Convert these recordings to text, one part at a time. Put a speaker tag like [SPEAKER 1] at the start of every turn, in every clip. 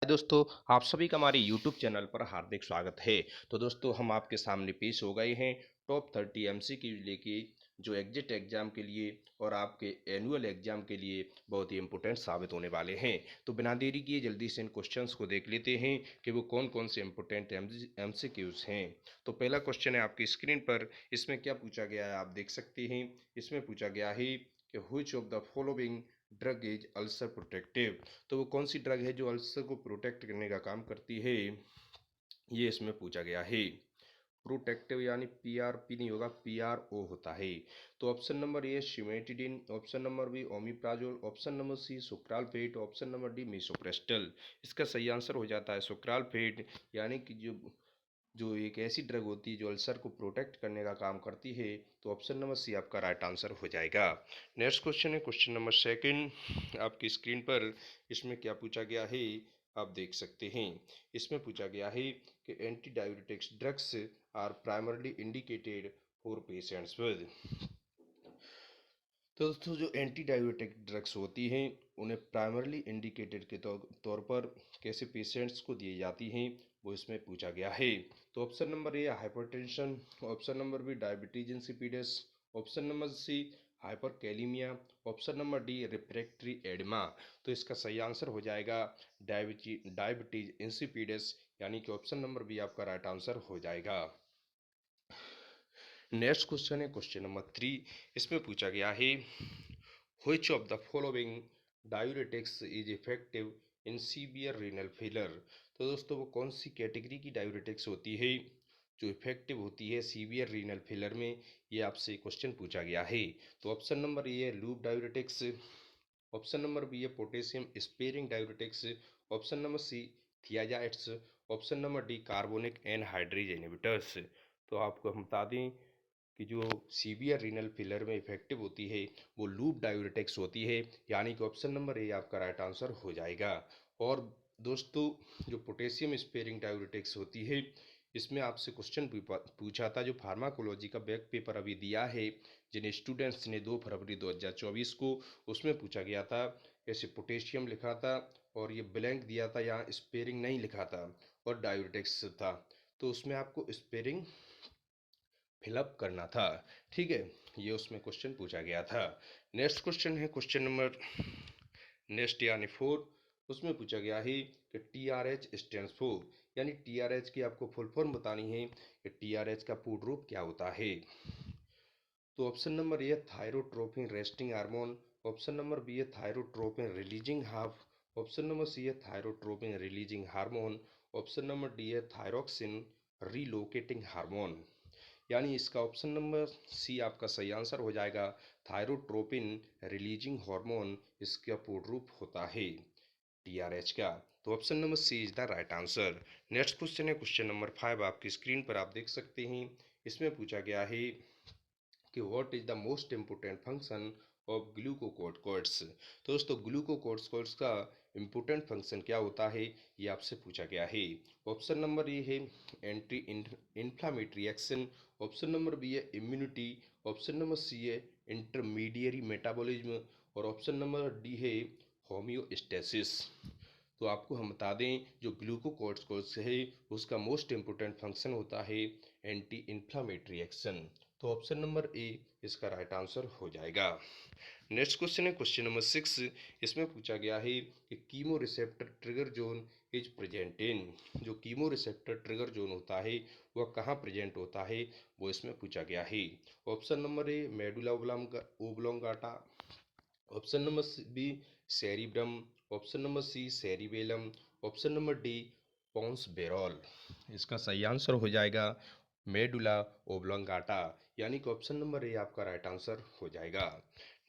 [SPEAKER 1] दोस्तों, आप सभी का हमारे YouTube चैनल पर हार्दिक स्वागत है। तो दोस्तों, हम आपके सामने पेश हो गए हैं टॉप 30 एमसीक्यू लेके, जो एग्जिट एग्जाम के लिए और आपके एनुअल एग्जाम के लिए बहुत ही इंपॉर्टेंट साबित होने वाले हैं। तो बिना देरी किए जल्दी से इन क्वेश्चंस को देख लेते हैं कि वो कौन कौन से इंपॉर्टेंट एमसीक्यूज हैं। तो पहला क्वेश्चन है आपकी स्क्रीन पर। इसमें क्या पूछा गया है आप देख सकते हैं। इसमें पूछा गया है कि which of the following drug is ulcer protective. तो वो कौन सी ड्रग है जो अल्सर को प्रोटेक्ट करने का काम करती है, ये इसमें पूछा गया है। प्रोटेक्टिव यानी पीआरपी नहीं होगा, पीआरओ होता है। तो option number A cimetidine, option number B omeprazole, option number C sucralfate, option number D misoprostol. इसका सही आंसर हो जाता है सुक्रालफेट, यानी कि जो जो एक ऐसी ड्रग होती है जो अल्सर को प्रोटेक्ट करने का काम करती है। तो ऑप्शन नंबर सी आपका राइट आंसर हो जाएगा। नेक्स्ट क्वेश्चन है क्वेश्चन नंबर सेकंड आपकी स्क्रीन पर। इसमें क्या पूछा गया है आप देख सकते हैं। इसमें पूछा गया है कि anti diabetics drugs are primarily indicated for patients with. तो दोस्तों, जो एंटी डायबिटिक ड्रग्स होती हैं उन्हें प्राइमरली इंडिकेटेड के तौर पर कैसे पेशेंट्स को दी जाती हैं, वो इसमें पूछा गया है। तो option number A hypertension, option number B diabetes insipidus, option number C hyperkalaemia, option number D refractory oedema. तो इसका सही आंसर हो जाएगा डायबिटीज इंसिपिडस, यानी कि ऑप्शन नंबर बी आपका राइट आंसर हो जाएगा। नेक्स्ट क्वेश्चन है क्वेश्चन नंबर 3। इसमें पूछा गया है which of the following diuretics is effective in severe renal failure. तो दोस्तों, वो कौन सी कैटेगरी की डायूरेटिक्स होती है जो इफेक्टिव होती है सीवियर रीनल फेलर में, ये आपसे क्वेश्चन पूछा गया है। तो ऑप्शन नंबर ए है loop diuretics, option number B है potassium sparing diuretics, option number C thiazides, option number D carbonic anhydrase inhibitors. तो आपको हम बता दें कि जो सीवियर रीनल फेलियर में इफेक्टिव होती है वो लूप डायूरेटिक्स होती है, यानी कि ऑप्शन नंबर ए आपका राइट आंसर हो जाएगा। और दोस्तों, जो पोटेशियम स्पेयरिंग डायूरेटिक्स होती है, इसमें आपसे क्वेश्चन पूछा था जो फार्माकोलॉजी का बैक पेपर अभी दिया है जिन स्टूडेंट्स ने 2 फरवरी 2024 को, उसमें पूछा गया था। ऐसे पोटेशियम लिखा था और ये ब्लैंक दिया था, यहाँ स्पेयरिंग नहीं लिखा था और डायूरेटिक्स था। तो उसमें आपको स्पेयरिंग फिलअप करना था। ठीक है, ये उसमें क्वेश्चन पूछा गया था। नेक्स्ट क्वेश्चन है क्वेश्चन नंबर नेक्स्ट यानी 4। उसमें पूछा गया है कि T R H stand for, यानी टी आर एच की आपको फुल फॉर्म बतानी है कि टी आर एच का पूर्ण रूप क्या होता है। तो option number A thyrotropin resting hormone, option number B है thyrotropin releasing half, option number C है thyrotropin releasing hormone, option number D है थायरोक्सिन रीलोकेटिंग हार्मोन। यानी इसका ऑप्शन नंबर सी आपका सही आंसर हो जाएगा। थायरोट्रोपिन रिलीजिंग हार्मोन इसका पूर्ण रूप होता है टीआरएच का। तो option number C is the right answer. Next question है क्वेश्चन नंबर 5 आपकी स्क्रीन पर आप देख सकते हैं। इसमें पूछा गया है कि what is the most important function of glucocorticoids. तो दोस्तों, ग्लूकोकोर्टिकॉइड्स का इम्पोर्टेंट फंक्शन क्या होता है, ये आपसे पूछा गया है। ऑप्शन नंबर ए है anti inflammatory action, option number B है इम्यूनिटी, ऑप्शन नंबर सी है इंटरमीडियरी मेटाबॉलिज्म और ऑप्शन नंबर डी है होम्योस्टेसिस। तो आपको हम बता दें जो ग्लूकोकोर्टिकॉइड्स है उसका मोस्ट इम्पोर्टेंट फंक्शन होता है एंटी इन्फ्लामेटरी एक्शन। तो ऑप्शन नंबर ए इसका राइट आंसर हो जाएगा। नेक्स्ट क्वेश्चन है क्वेश्चन नंबर 6। इसमें पूछा गया है कि chemo receptor trigger zone is present in. जो कीमो रिसेप्टर ट्रिगर जोन होता है वह कहाँ प्रेजेंट होता है, वो इसमें पूछा गया है। Option number A medulla oblongata, option number B cerebrum, option number C cerebellum, option number D pons बेरॉल। इसका सही आंसर हो जाएगा मेडुला ओब्लोंगाटा, यानी कि ऑप्शन नंबर ए आपका राइट आंसर हो जाएगा।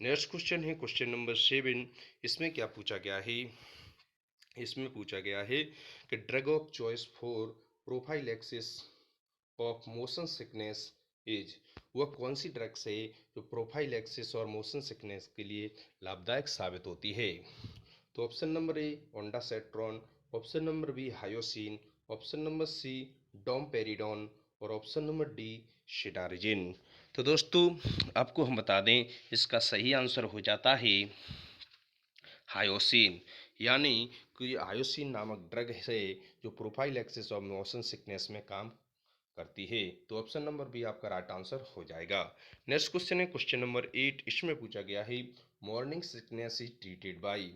[SPEAKER 1] नेक्स्ट क्वेश्चन है क्वेश्चन नंबर 7। इसमें क्या पूछा गया है। इसमें पूछा गया है कि drug of choice for prophylaxis of motion sickness is. वह कौन सी ड्रग्स है जो प्रोफाइलैक्सिस और मोशन सिकनेस के लिए लाभदायक साबित होती है। तो option number A ondansetron, option number B hyoscine, option number C domperidone और ऑप्शन नंबर डी शिडारिजिन। तो दोस्तों, आपको हम बता दें इसका सही आंसर हो जाता है हायोसिन, यानी कि आयोसिन नामक ड्रग है जो प्रोफाइलैक्सिस ऑफ मोशन सिकनेस में काम करती है। तो ऑप्शन नंबर बी आपका राइट आंसर हो जाएगा। नेक्स्ट क्वेश्चन है क्वेश्चन नंबर 8। इसमें पूछा गया है morning sickness is treated by,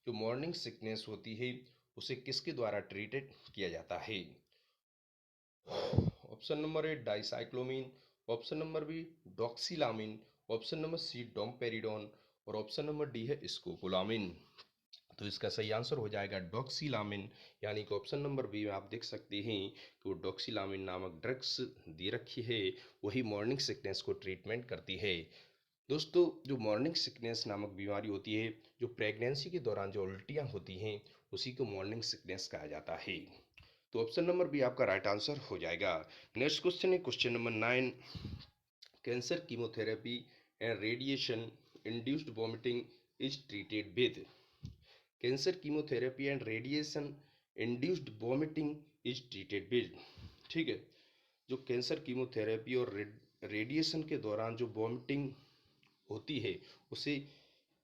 [SPEAKER 1] जो मॉर्निंग सिकनेस होती है उसे किसके द्वारा ट्रीटेड किया जाता है। Option number A dicyclomine, option number B doxylamine, option number C domperidone और ऑप्शन नंबर डी है स्कोपोलामिन। तो इसका सही आंसर हो जाएगा डॉक्सिलामिन, यानी कि ऑप्शन नंबर बी में आप देख सकते हैं कि वो डॉक्सिलामिन नामक ड्रग्स दे रखी है, वही मॉर्निंग सिकनेस को ट्रीटमेंट करती है। दोस्तों जो मॉर्निंग सिकनेस नामक बीमारी होती है, जो प्रेगनेंसी के दौरान जो उल्टियाँ होती हैं उसी को मॉर्निंग सिकनेस कहा जाता है। तो ऑप्शन नंबर बी आपका राइट आंसर हो जाएगा। नेक्स्ट क्वेश्चन है question number 9। Cancer chemotherapy and radiation induced vomiting is treated with, cancer chemotherapy and radiation induced vomiting is treated with. ठीक है, जो कैंसर कीमोथेरेपी और रेडिएशन के दौरान जो वॉमिटिंग होती है उसे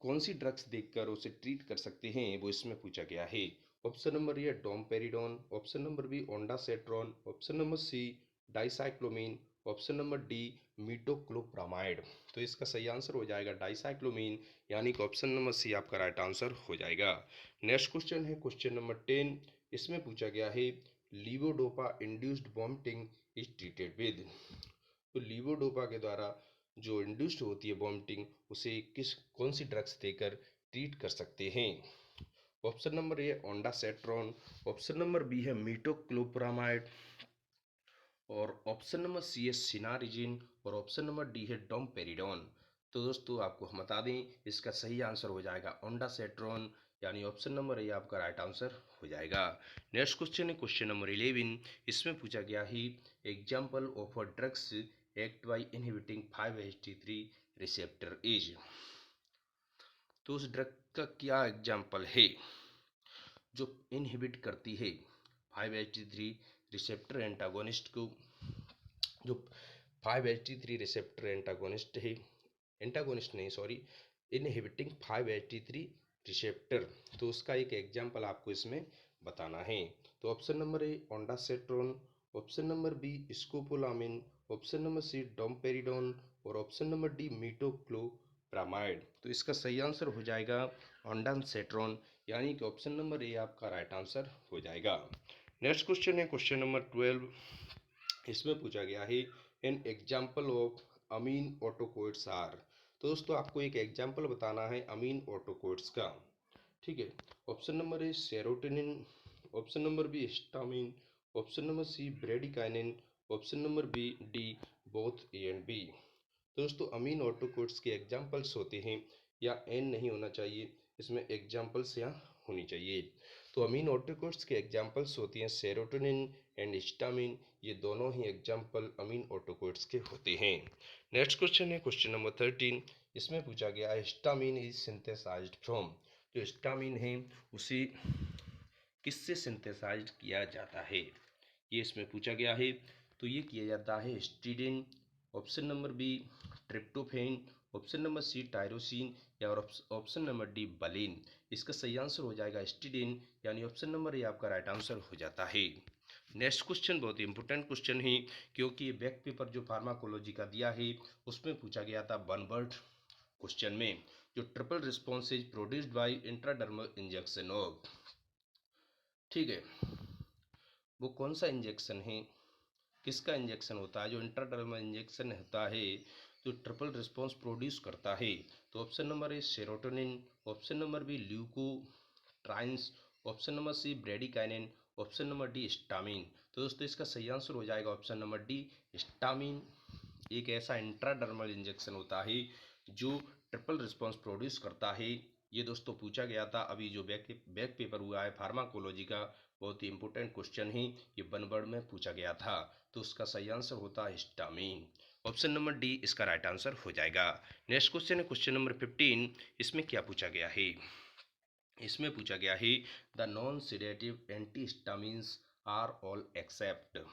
[SPEAKER 1] कौन सी ड्रग्स देकर उसे ट्रीट कर सकते हैं, वो इसमें पूछा गया है। Option number A domperidone, option number B ondansetron, option number C dicyclomine, option number D metoclopramide. तो इसका सही आंसर हो जाएगा डाइसाइक्लोमिन, यानी कि ऑप्शन नंबर सी आपका राइट आंसर हो जाएगा। नेक्स्ट क्वेश्चन है क्वेश्चन नंबर 10। इसमें पूछा गया है levodopa induced vomiting is treated with, तो लीवोडोपा के द्वारा जो इंड्यूस्ड होती है वॉमिटिंग उसे किस कौन सी ड्रग्स देकर ट्रीट कर सकते हैं। Option number A ondansetron, option number B है मीटोक्लोप्रामाइड और ऑप्शन नंबर सी है सिनारिजिन और ऑप्शन नंबर डी है डोमपेरिडोन। तो दोस्तों आपको हम बता दें इसका सही आंसर हो जाएगा ओंडासेट्रॉन, यानी ऑप्शन नंबर ए आपका राइट आंसर हो जाएगा। नेक्स्ट क्वेश्चन है क्वेश्चन नंबर 11। इसमें पूछा गया है example of a drugs act by inhibiting 5-HT3 receptor is, तो उस ड्रग का क्या एग्जाम्पल है जो इनहिबिट करती है 5-HT3 रिसेप्टर एंटागोनिस्ट को, जो 5-HT3 रिसेप्टर एंटागोनिस्ट है, एंटागोनिस्ट नहीं सॉरी, इनहिबिटिंग 5-HT3 रिसेप्टर, तो उसका एक एग्जाम्पल आपको इसमें बताना है। तो option number A ondansetron, option number B scopolamine, option number C domperidone और ऑप्शन नंबर डी मीटोक्लोप्रामाइड। तो इसका सही आंसर हो जाएगा ओंडासेट्रॉन, यानी कि ऑप्शन नंबर ए आपका राइट आंसर हो जाएगा। नेक्स्ट क्वेश्चन है क्वेश्चन नंबर 12। इसमें पूछा गया है an example of amine autacoids are, तो दोस्तों आपको एक एग्जाम्पल बताना है अमीन ऑटोकोइड्स का। ठीक है, option number A serotonin, option number B histamine, option number C bradykinin, option number B D both A and B. दोस्तों अमीन ऑटोकोड्स के एग्जाम्पल्स होते हैं, या एन नहीं होना चाहिए इसमें, एग्जाम्पल्स यहाँ होनी चाहिए। तो अमीन ऑटोकोड्स के एग्जाम्पल्स होती हैं सेरोटोनिन एंड हिस्टामिन, ये दोनों ही एग्जाम्पल अमीन ऑटोकोड्स के होते हैं। नेक्स्ट क्वेश्चन है क्वेश्चन नंबर 13। इसमें पूछा गया है हिस्टामिन इज सिंथेसाइज्ड फ्रॉम, जो हिस्टामिन है उसे किससे सिंथेसाइज्ड किया जाता है, ये इसमें पूछा गया है। तो ये किया जाता है histidine, option number B tryptophan, option number C tyrosine या और ऑप्शन नंबर डी बलिन। इसका सही आंसर हो जाएगा हिस्टीडिन, यानी ऑप्शन नंबर ए आपका राइट आंसर हो जाता है। नेक्स्ट क्वेश्चन बहुत ही इंपॉर्टेंट क्वेश्चन है, क्योंकि ये बैक पेपर जो फार्माकोलॉजी का दिया है उसमें पूछा गया था वन वर्ड क्वेश्चन में, जो triple response is produced by intradermal injection of. ठीक है, वो कौन सा इंजेक्शन है, किसका इंजेक्शन होता है जो इंट्राडर्मल इंजेक्शन होता है जो ट्रिपल रिस्पॉन्स प्रोड्यूस करता है। तो option number A serotonin, option number B leukotrienes, option number C bradykinin, option number D histamine. तो दोस्तों इसका सही आंसर हो जाएगा ऑप्शन नंबर डी हिस्टामिन, एक ऐसा इंट्राडर्मल इंजेक्शन होता है जो ट्रिपल रिस्पॉन्स प्रोड्यूस करता है। ये दोस्तों पूछा गया था अभी जो बैक पेपर हुआ है फार्माकोलॉजी का, बहुत ही इंपॉर्टेंट क्वेश्चन ही, ये वन वर्ड में पूछा गया था। तो उसका सही आंसर होता है हिस्टामिन, ऑप्शन नंबर डी इसका राइट आंसर हो जाएगा। नेक्स्ट क्वेश्चन है क्वेश्चन नंबर 15। इसमें क्या पूछा गया है, इसमें पूछा गया है the non sedative antihistamines are all except, तो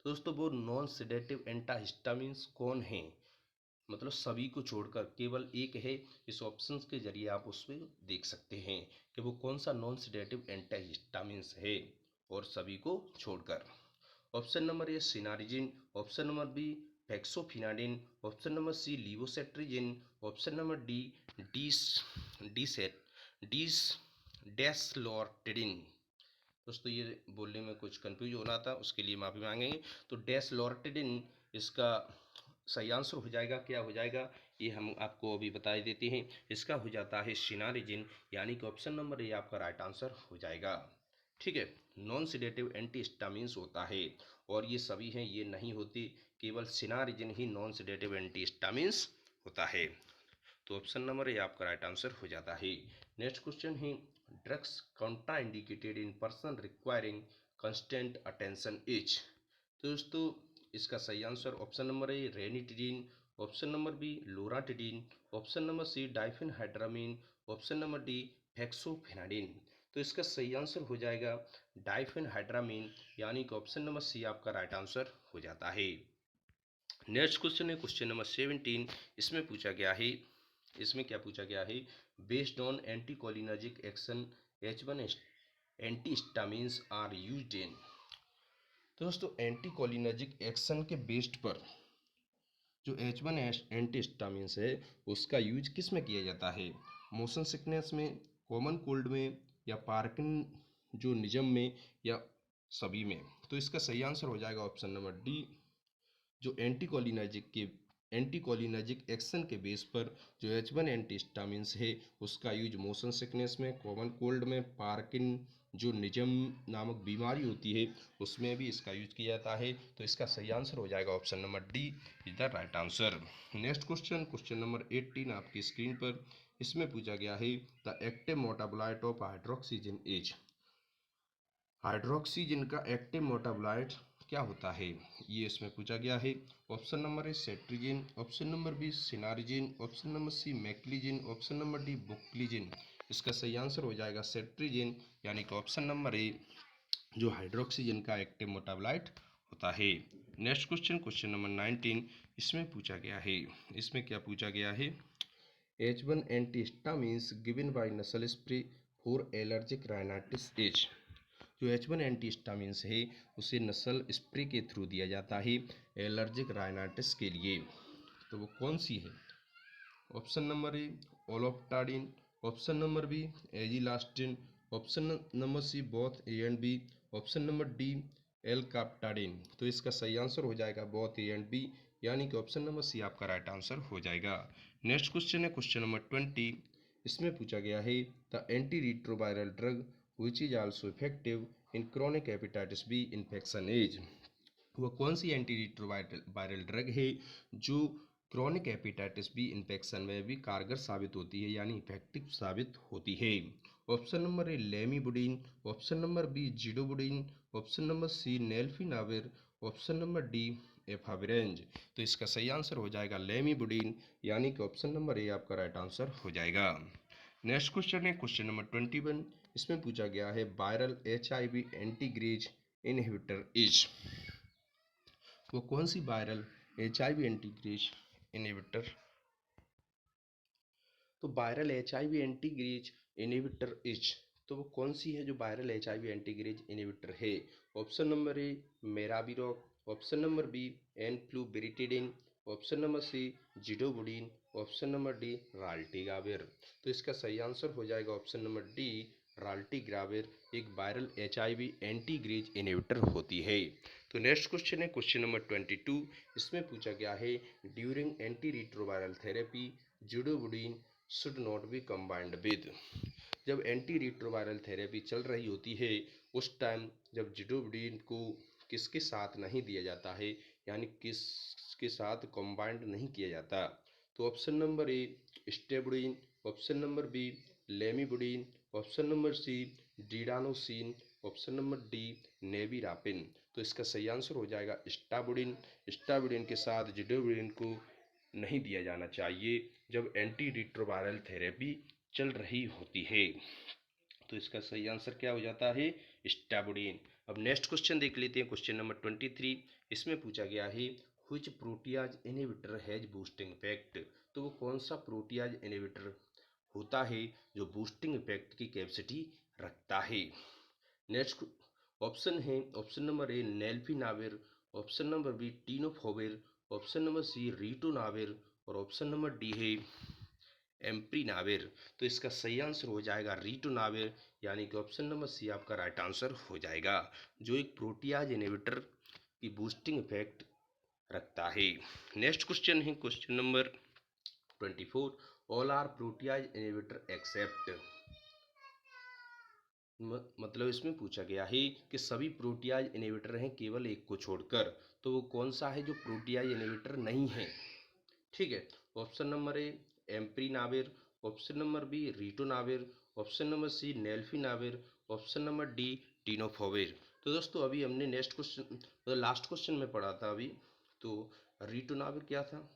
[SPEAKER 1] दोस्तों वो नॉन सिडेटिव एंटाहिस्टामिन्स कौन हैं, मतलब सभी को छोड़कर केवल एक है, इस ऑप्शन के जरिए आप उसमें देख सकते हैं कि वो कौन सा नॉन सेडेटिव एंटीहिस्टामिन्स है, और सभी को छोड़कर। Option number A cinnarizine, option number B fexofenadine, option number C levocetirizine, option number D des deset des desloratadine. दोस्तों ये बोलने में कुछ कंफ्यूज हो रहा था, उसके लिए माफ़ी मांगेंगे। तो डेस्लोर्टिडिन इसका सही आंसर हो जाएगा। क्या हो जाएगा ये हम आपको अभी बता देते हैं। इसका हो जाता है सिनारिजिन, यानी कि ऑप्शन नंबर ए आपका राइट आंसर हो जाएगा। ठीक है, नॉन सिडेटिव एंटीहिस्टामिन्स होता है, और ये सभी हैं, ये नहीं होती, केवल सिनारिजिन ही नॉन सिडेटिव एंटीहिस्टामिन्स होता है। तो ऑप्शन नंबर ए आपका राइट आंसर हो जाता है। नेक्स्ट क्वेश्चन है drugs contraindicated in person requiring constant attention is. तो दोस्तों इसका सही answer option number A ranitidine, option number B loratadine, option number C diphenhydramine, option number D fexofenadine. तो इसका सही आंसर हो जाएगा डाइफेनहाइड्रामीन, यानी कि ऑप्शन नंबर सी आपका राइट आंसर हो जाता है। नेक्स्ट क्वेश्चन है क्वेश्चन नंबर 17। इसमें पूछा गया है, इसमें क्या पूछा गया है, based on anticholinergic action H1 antihistamines are used in. तो दोस्तों एंटीकोलिनर्जिक एक्शन के बेस्ड पर जो H1 एंटीहिस्टामिन्स है उसका यूज किस में किया जाता है, मोशन सिकनेस में, कॉमन कोल्ड में, या पार्किंसोनिज्म में, या सभी में। तो इसका सही आंसर हो जाएगा ऑप्शन नंबर डी, जो एंटीकोलिनर्जिक एक्शन के बेस पर जो H1 एंटीहिस्टामिन्स है उसका यूज मोशन सिकनेस में, कॉमन कोल्ड में, पार्किंसोनिज्म नामक बीमारी होती है उसमें भी इसका यूज किया जाता है। तो इसका सही आंसर हो जाएगा option number D is the right answer. Next question, question number 18 आपकी स्क्रीन पर। इसमें पूछा गया है the active metabolite of hydroxyzine is. Hydroxyzine का एक्टिव मेटाबोलाइट क्या होता है, ये इसमें पूछा गया है। Option number A cetirizine, option number B cinnarizine, option number C meclizine, option number D buclizine. इसका सही आंसर हो जाएगा सेट्रिजिन, यानी कि ऑप्शन नंबर ए जो हाइड्रोक्सीजन का एक्टिव मेटाबोलाइट होता है। Next question, question number 19। इसमें पूछा गया है, इसमें क्या पूछा गया है, H1 एंटीहिस्टामिन्स गिवन बाय नसल spray for allergic rhinitis is. जो H1 एंटीहिस्टामिन्स है उसे नसल स्प्रे के थ्रू दिया जाता है एलर्जिक राइनाइटिस के लिए। तो वो कौन सी है, option number A olopatadine, option number B azelastine, option number C both A and B, option number D alcaftadine. तो इसका सही आंसर हो जाएगा बोथ ए एंड बी, यानी कि ऑप्शन नंबर सी आपका राइट आंसर हो जाएगा। नेक्स्ट क्वेश्चन है क्वेश्चन नंबर 20। इसमें पूछा गया है the anti retroviral drug which is also effective in chronic hepatitis B infection is. वह कौन सी एंटी रिट्रोवायरल ड्रग है जो क्रॉनिक हेपेटाइटिस बी इन्फेक्शन में भी कारगर साबित होती है, यानी इफेक्टिव साबित होती है। Option number A lamivudine, option number B zidovudine, option number C nelfinavir, option number D efavirenz. तो इसका सही आंसर हो जाएगा लेमीबुडिन, यानी कि ऑप्शन नंबर ए आपका राइट आंसर हो जाएगा। नेक्स्ट क्वेश्चन है क्वेश्चन नंबर 21। इसमें पूछा गया है viral HIV integrase inhibitor is. वो कौन सी वायरल HIV एंटीग्रेज इनहिबिटर। तो viral HIV integrase inhibitor is, तो वो कौन सी है जो वायरल HIV एंटीग्रेज इनहिबिटर है। Option number A maraviroc, option number B enfuvirtide, option number C zidovudine, option number D raltegravir. तो इसका सही आंसर हो जाएगा ऑप्शन नंबर डी राल्टिग्राविर, एक वायरल HIV एंटीग्रेज इनहिबिटर होती है। तो नेक्स्ट क्वेश्चन है क्वेश्चन नंबर 22। इसमें पूछा गया है during antiretroviral therapy zidovudine should not be combined with. जब एंटी रिट्रोवायरल थेरेपी चल रही होती है उस टाइम जब जिडोबुडिन को किसके साथ नहीं दिया जाता है, यानी किसके साथ कंबाइंड नहीं किया जाता। तो option number A stavudine, option number B lamivudine, option number C didanosine, option number D nevirapine. तो इसका सही आंसर हो जाएगा स्टाबुडिन। स्टाबुडिन के साथ जिडोबुडिन को नहीं दिया जाना चाहिए जब एंटी रिट्रोवायरल थेरेपी चल रही होती है। तो इसका सही आंसर क्या हो जाता है, स्टाबुडिन। अब नेक्स्ट क्वेश्चन देख लेते हैं क्वेश्चन नंबर 23। इसमें पूछा गया है which Proteas inhibitor has boosting effect, तो वो कौन सा प्रोटियाज इनहिबिटर होता है जो बूस्टिंग इफेक्ट की कैपेसिटी रखता है। नेक्स्ट ऑप्शन है, option number A nelfinavir, option number B tenofovir, option number C ritonavir और ऑप्शन नंबर डी है एम्प्रीनाविर। तो इसका सही आंसर हो जाएगा रिटोनाविर, यानी कि ऑप्शन नंबर सी आपका राइट आंसर हो जाएगा, जो एक प्रोटियाज इनहिबिटर की बूस्टिंग इफेक्ट रखता है। नेक्स्ट क्वेश्चन है question number 24, all are protease inhibitor except, मतलब इसमें पूछा गया है कि सभी प्रोटियाज इनहिबिटर हैं केवल एक को छोड़कर, तो वो कौन सा है जो प्रोटियाज इनहिबिटर नहीं है। ठीक है, option number A amprenavir, option number B ritonavir, option number C nelfinavir, option number D tenofovir. तो दोस्तों अभी हमने नेक्स्ट क्वेश्चन मतलब लास्ट क्वेश्चन में पढ़ा था अभी, तो रिटोनाविर क्या था,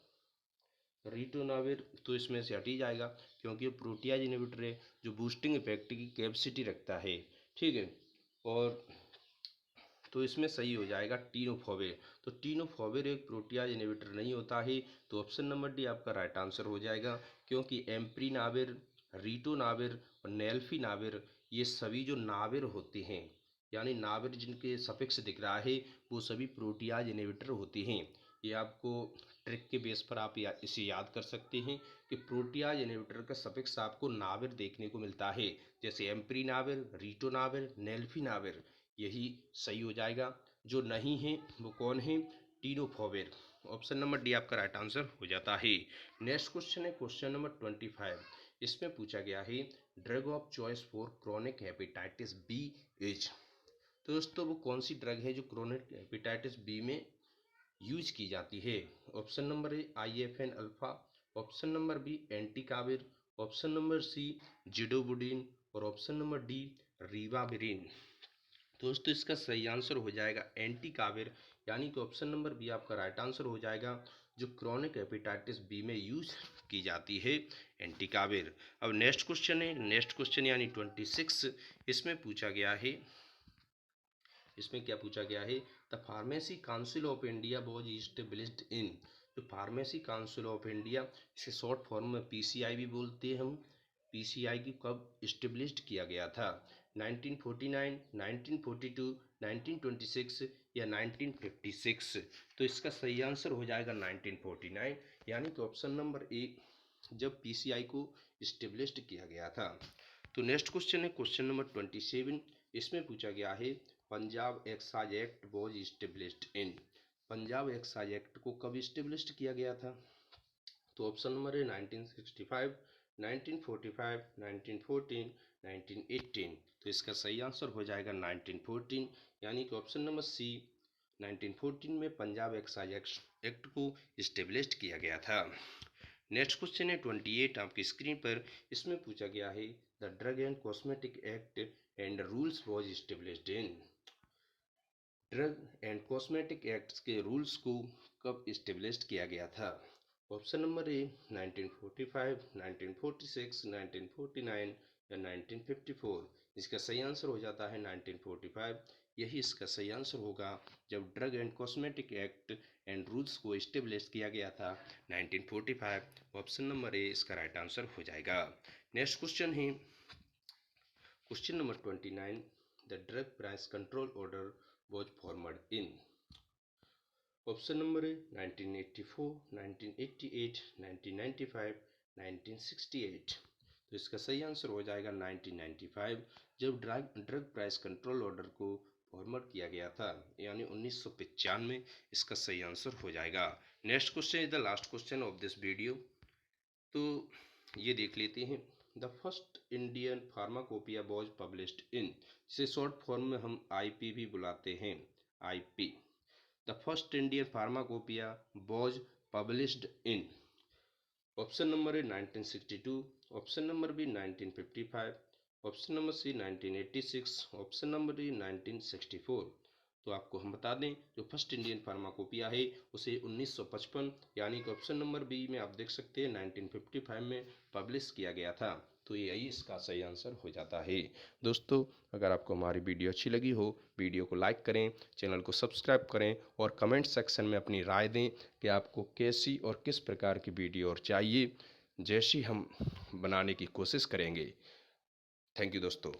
[SPEAKER 1] रिटोनाविर तो इसमें से हट ही जाएगा क्योंकि वो प्रोटियाज इनहिबिटर है जो बूस्टिंग इफेक्ट की कैपेसिटी रखता है। ठीक है, और तो इसमें सही हो जाएगा टीनोफोविर। तो टीनोफोविर एक प्रोटियाज इनहिबिटर नहीं होता है, तो ऑप्शन नंबर डी आपका राइट आंसर हो जाएगा, क्योंकि एम्प्रीनाविर, रिटोनाविर और नेल्फिनाविर ये सभी जो नाविर होते हैं, यानी नाविर जिनके सफिक्स दिख रहा है, वो सभी प्रोटियाज इनहिबिटर होते हैं। ये आपको ट्रिक के बेस पर आप इसे याद कर सकते हैं कि प्रोटियाज इनहिबिटर का सफिक्स आपको नाविर देखने को मिलता है, जैसे एम्प्रीनाविर, रिटोनाविर, नेल्फिनाविर, यही सही हो जाएगा। जो नहीं है वो कौन है, टीनोफोविर। ऑप्शन नंबर डी आपका राइट आंसर हो जाता है। नेक्स्ट क्वेश्चन है क्वेश्चन नंबर 25, इसमें पूछा गया है drug of choice for chronic hepatitis B is, तो दोस्तों वो कौन सी ड्रग है जो क्रोनिक हेपेटाइटिस बी में यूज की जाती है। Option number A IFN alpha, option number B entecavir, option number C zidovudine और ऑप्शन नंबर डी रीवाविरिन। दोस्तों इसका सही आंसर हो जाएगा एंटीकाविर, यानी कि ऑप्शन नंबर बी आपका राइट आंसर हो जाएगा, जो क्रोनिक हेपेटाइटिस बी में यूज की जाती है एंटीकाविर। अब नेक्स्ट क्वेश्चन है, नेक्स्ट क्वेश्चन यानी 26, इसमें पूछा गया है, इसमें क्या पूछा गया है, the pharmacy council of India was established in, जो फार्मेसी काउंसिल ऑफ इंडिया, इसे शॉर्ट फॉर्म में PCI भी बोलते हैं हम, PCI की कब इस्टेब्लिश्ड किया गया था, 1949, 1942, 1926 या 1956। तो इसका सही आंसर हो जाएगा 1949, यानी कि ऑप्शन नंबर ए जब PCI को इस्टेब्लिश्ड किया गया था। तो नेक्स्ट क्वेश्चन है क्वेश्चन नंबर 27, इसमें पूछा गया है Punjab excise act was established in, Punjab excise act को कब इस्टेब्लिश्ड किया गया था। तो ऑप्शन नंबर है 1965, 1945, 1914, 1918। तो इसका सही आंसर हो जाएगा 1914, यानी कि ऑप्शन नंबर सी 1914 में पंजाब एक्साइज एक्ट को इस्टेब्लिश्ड किया गया था। नेक्स्ट क्वेश्चन है 28 आपकी स्क्रीन पर, इसमें पूछा गया है the drug and cosmetic act and rules was established in, drug and cosmetic act के रूल्स को कब इस्टेब्लिश्ड किया गया था। ऑप्शन नंबर ए 1945, 1946, 1949 या 1954। इसका सही आंसर हो जाता है 1945, यही इसका सही आंसर होगा, जब drug and cosmetic act and rules को इस्टेब्लिश किया गया था 1945। ऑप्शन नंबर ए इसका राइट आंसर हो जाएगा। नेक्स्ट क्वेश्चन है question number 29, the drug price control order was formed in, option number है 1984, 1988, 1995, 1968। तो इसका सही आंसर हो जाएगा 1995, जब ड्रग प्राइस कंट्रोल ऑर्डर को फॉर्मट किया गया था, यानी 1995। इसका सही आंसर हो जाएगा। Next question is the last question of this video, तो ये देख लेते हैं, the first Indian pharmacopoeia was published in, जिसे शॉर्ट फॉर्म में हम IP भी बुलाते हैं, IP। The first Indian pharmacopoeia was published in, option number है 1962, option number B 1955, option number C 1986, option number D 1964। तो आपको हम बता दें जो फर्स्ट इंडियन फार्माकोपिया है उसे 1955, यानी कि ऑप्शन नंबर बी में आप देख सकते हैं 1955 में पब्लिश किया गया था। तो यही इसका सही आंसर हो जाता है। दोस्तों, अगर आपको हमारी वीडियो अच्छी लगी हो, वीडियो को लाइक करें, चैनल को सब्सक्राइब करें और कमेंट सेक्शन में अपनी राय दें कि आपको कैसी और किस प्रकार की वीडियो और चाहिए, जैसी हम बनाने की कोशिश करेंगे। थैंक यू दोस्तों।